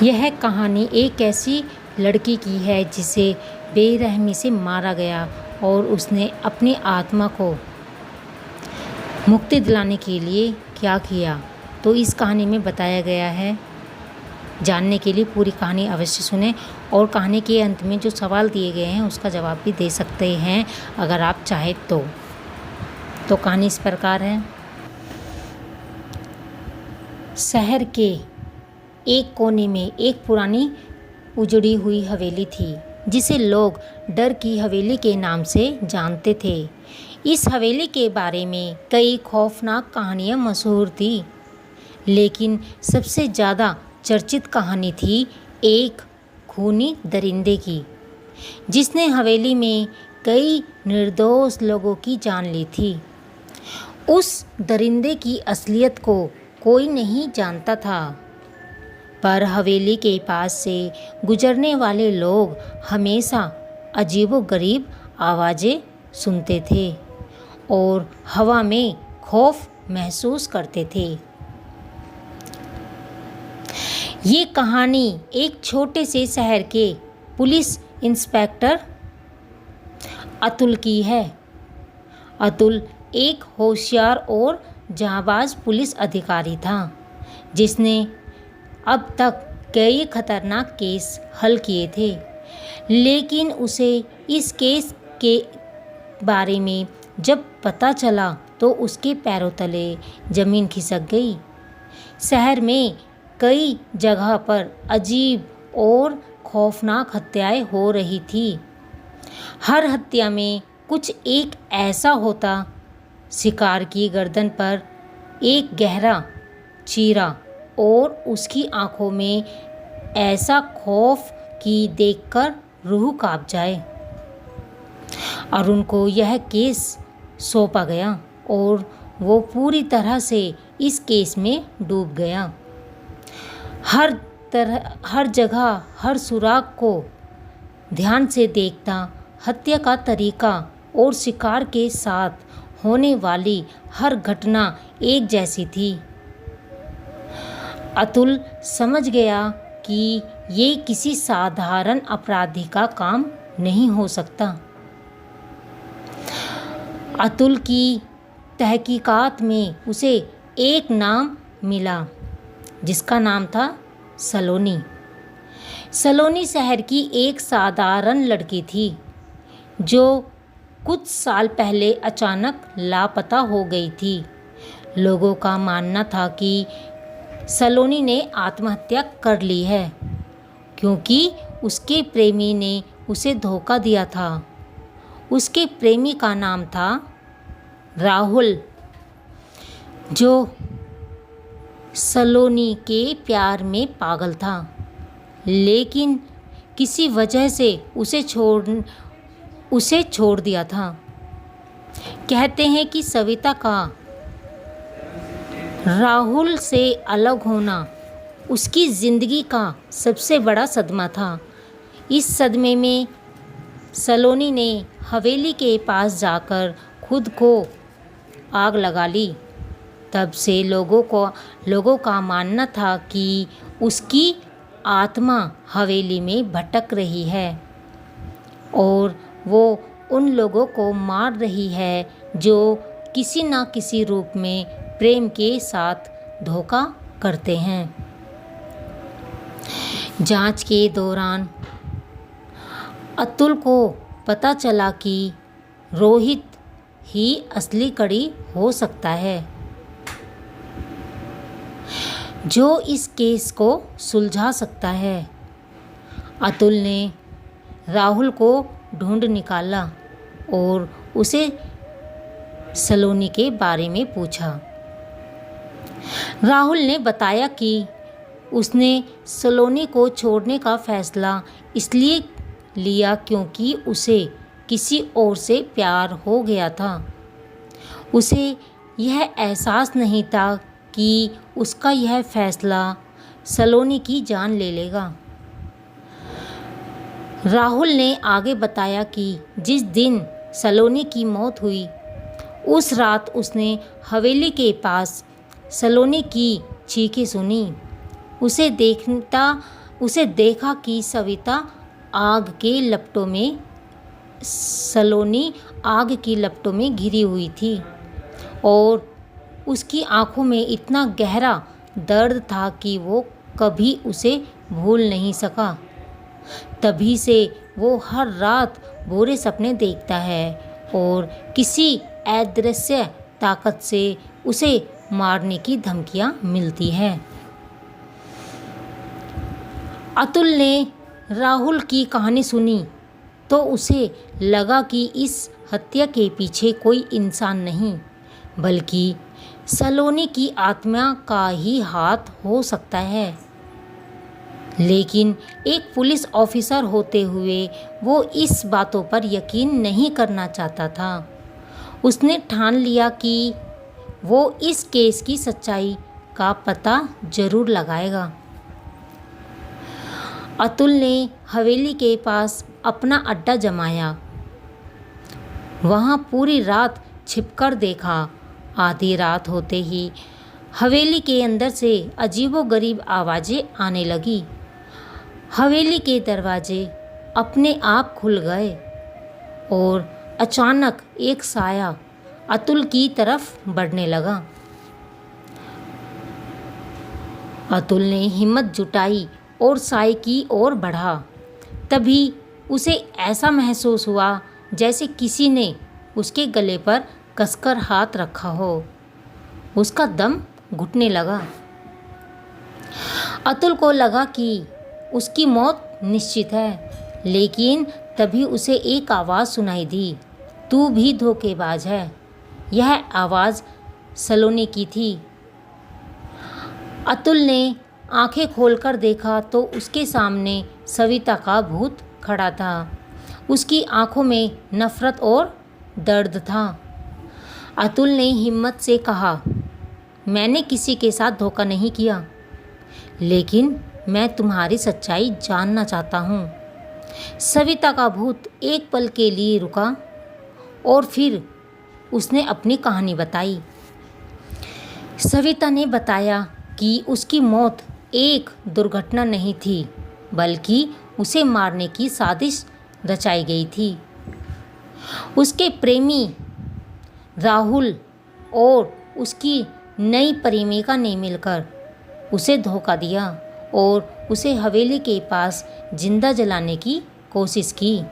यह कहानी एक ऐसी लड़की की है जिसे बेरहमी से मारा गया और उसने अपनी आत्मा को मुक्ति दिलाने के लिए क्या किया, तो इस कहानी में बताया गया है। जानने के लिए पूरी कहानी अवश्य सुनें और कहानी के अंत में जो सवाल दिए गए हैं उसका जवाब भी दे सकते हैं अगर आप चाहें तो कहानी इस प्रकार है। शहर के एक कोने में एक पुरानी उजड़ी हुई हवेली थी जिसे लोग डर की हवेली के नाम से जानते थे। इस हवेली के बारे में कई खौफनाक कहानियाँ मशहूर थी, लेकिन सबसे ज़्यादा चर्चित कहानी थी एक खूनी दरिंदे की जिसने हवेली में कई निर्दोष लोगों की जान ली थी। उस दरिंदे की असलियत को कोई नहीं जानता था, पर हवेली के पास से गुजरने वाले लोग हमेशा अजीबोगरीब आवाज़ें सुनते थे और हवा में खौफ महसूस करते थे। ये कहानी एक छोटे से शहर के पुलिस इंस्पेक्टर अतुल की है। अतुल एक होशियार और जांबाज पुलिस अधिकारी था जिसने अब तक कई खतरनाक केस हल किए थे, लेकिन उसे इस केस के बारे में जब पता चला तो उसके पैरों तले ज़मीन खिसक गई। शहर में कई जगह पर अजीब और खौफनाक हत्याएं हो रही थी। हर हत्या में कुछ एक ऐसा होता, शिकार की गर्दन पर एक गहरा चीरा और उसकी आंखों में ऐसा खौफ कि देखकर रूह कांप जाए। अरुण को यह केस सौंपा गया और वो पूरी तरह से इस केस में डूब गया। हर जगह हर सुराग को ध्यान से देखता, हत्या का तरीका और शिकार के साथ होने वाली हर घटना एक जैसी थी। अतुल समझ गया कि ये किसी साधारण अपराधी का काम नहीं हो सकता। अतुल की तहकीकात में उसे एक नाम मिला जिसका नाम था सलोनी। सलोनी शहर की एक साधारण लड़की थी जो कुछ साल पहले अचानक लापता हो गई थी। लोगों का मानना था कि सलोनी ने आत्महत्या कर ली है क्योंकि उसके प्रेमी ने उसे धोखा दिया था। उसके प्रेमी का नाम था राहुल, जो सलोनी के प्यार में पागल था, लेकिन किसी वजह से उसे छोड़ दिया था। कहते हैं कि सविता का राहुल से अलग होना उसकी ज़िंदगी का सबसे बड़ा सदमा था। इस सदमे में सलोनी ने हवेली के पास जाकर खुद को आग लगा ली। तब से लोगों का मानना था कि उसकी आत्मा हवेली में भटक रही है और वो उन लोगों को मार रही है जो किसी न किसी रूप में प्रेम के साथ धोखा करते हैं। जांच के दौरान अतुल को पता चला कि रोहित ही असली कड़ी हो सकता है जो इस केस को सुलझा सकता है। अतुल ने राहुल को ढूंढ निकाला और उसे सलोनी के बारे में पूछा। राहुल ने बताया कि उसने सलोनी को छोड़ने का फैसला इसलिए लिया क्योंकि उसे किसी और से प्यार हो गया था। उसे यह एहसास नहीं था कि उसका यह फैसला सलोनी की जान ले लेगा। राहुल ने आगे बताया कि जिस दिन सलोनी की मौत हुई उस रात उसने हवेली के पास सलोनी की चीखें सुनी। उसे देखता उसे देखा कि सलोनी आग की लपटों में घिरी हुई थी और उसकी आंखों में इतना गहरा दर्द था कि वो कभी उसे भूल नहीं सका। तभी से वो हर रात बुरे सपने देखता है और किसी अदृश्य ताकत से उसे मारने की धमकियां मिलती है। अतुल ने राहुल की कहानी सुनी तो उसे लगा कि इस हत्या के पीछे कोई इंसान नहीं बल्कि सलोनी की आत्मा का ही हाथ हो सकता है। लेकिन एक पुलिस ऑफिसर होते हुए वो इस बातों पर यकीन नहीं करना चाहता था। उसने ठान लिया कि वो इस केस की सच्चाई का पता जरूर लगाएगा। अतुल ने हवेली के पास अपना अड्डा जमाया। वहाँ पूरी रात छिपकर देखा। आधी रात होते ही हवेली के अंदर से अजीबोगरीब आवाज़ें आने लगी। हवेली के दरवाजे अपने आप खुल गए और अचानक एक साया अतुल की तरफ बढ़ने लगा। अतुल ने हिम्मत जुटाई और साए की ओर बढ़ा। तभी उसे ऐसा महसूस हुआ जैसे किसी ने उसके गले पर कसकर हाथ रखा हो। उसका दम घुटने लगा। अतुल को लगा कि उसकी मौत निश्चित है, लेकिन तभी उसे एक आवाज़ सुनाई दी, तू भी धोखेबाज है। यह आवाज़ सलोनी की थी। अतुल ने आंखें खोलकर देखा तो उसके सामने सविता का भूत खड़ा था। उसकी आंखों में नफरत और दर्द था। अतुल ने हिम्मत से कहा, मैंने किसी के साथ धोखा नहीं किया, लेकिन मैं तुम्हारी सच्चाई जानना चाहता हूँ। सविता का भूत एक पल के लिए रुका और फिर उसने अपनी कहानी बताई। सविता ने बताया कि उसकी मौत एक दुर्घटना नहीं थी, बल्कि उसे मारने की साजिश रचाई गई थी। उसके प्रेमी राहुल और उसकी नई प्रेमिका ने मिलकर उसे धोखा दिया और उसे हवेली के पास जिंदा जलाने की कोशिश की।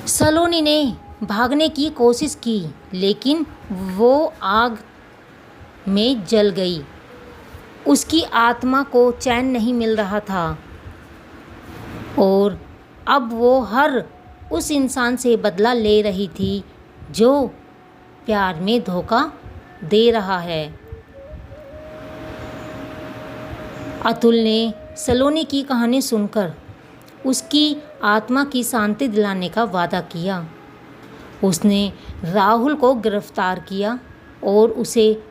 सलोनी ने भागने की कोशिश की, लेकिन वो आग में जल गई। उसकी आत्मा को चैन नहीं मिल रहा था और अब वो हर उस इंसान से बदला ले रही थी जो प्यार में धोखा दे रहा है। अतुल ने सलोनी की कहानी सुनकर उसकी आत्मा की शांति दिलाने का वादा किया। उसने राहुल को गिरफ्तार किया और उसे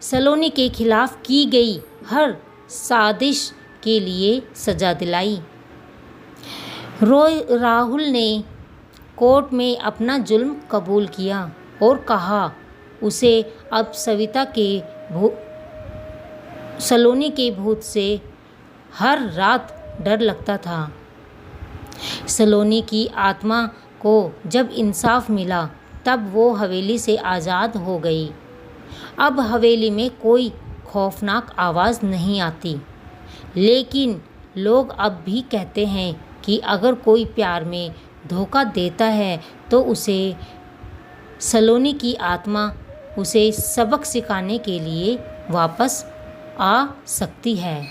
सलोनी के खिलाफ की गई हर साजिश के लिए सजा दिलाई। राहुल ने कोर्ट में अपना जुल्म कबूल किया और कहा उसे अब सलोनी के भूत से हर रात डर लगता था। सलोनी की आत्मा को जब इंसाफ मिला तब वो हवेली से आज़ाद हो गई। अब हवेली में कोई खौफनाक आवाज़ नहीं आती, लेकिन लोग अब भी कहते हैं कि अगर कोई प्यार में धोखा देता है तो सलोनी की आत्मा उसे सबक सिखाने के लिए वापस आ सकती है।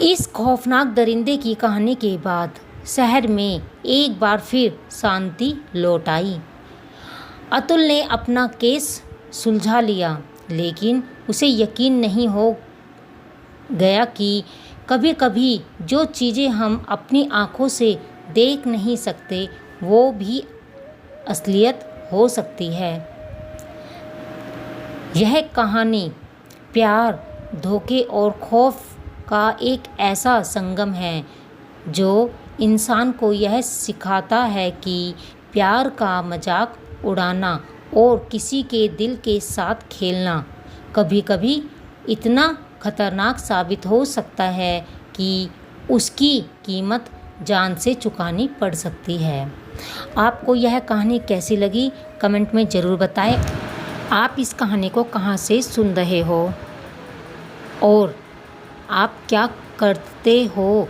इस खौफनाक दरिंदे की कहानी के बाद शहर में एक बार फिर शांति लौट आई। अतुल ने अपना केस सुलझा लिया, लेकिन उसे यकीन नहीं हो गया कि कभी कभी जो चीज़ें हम अपनी आँखों से देख नहीं सकते वो भी असलियत हो सकती है। यह कहानी प्यार, धोखे और खौफ का एक ऐसा संगम है जो इंसान को यह सिखाता है कि प्यार का मजाक उड़ाना और किसी के दिल के साथ खेलना कभी कभी इतना खतरनाक साबित हो सकता है कि उसकी कीमत जान से चुकानी पड़ सकती है। आपको यह कहानी कैसी लगी कमेंट में ज़रूर बताएं। आप इस कहानी को कहाँ से सुन रहे हो और आप क्या करते हो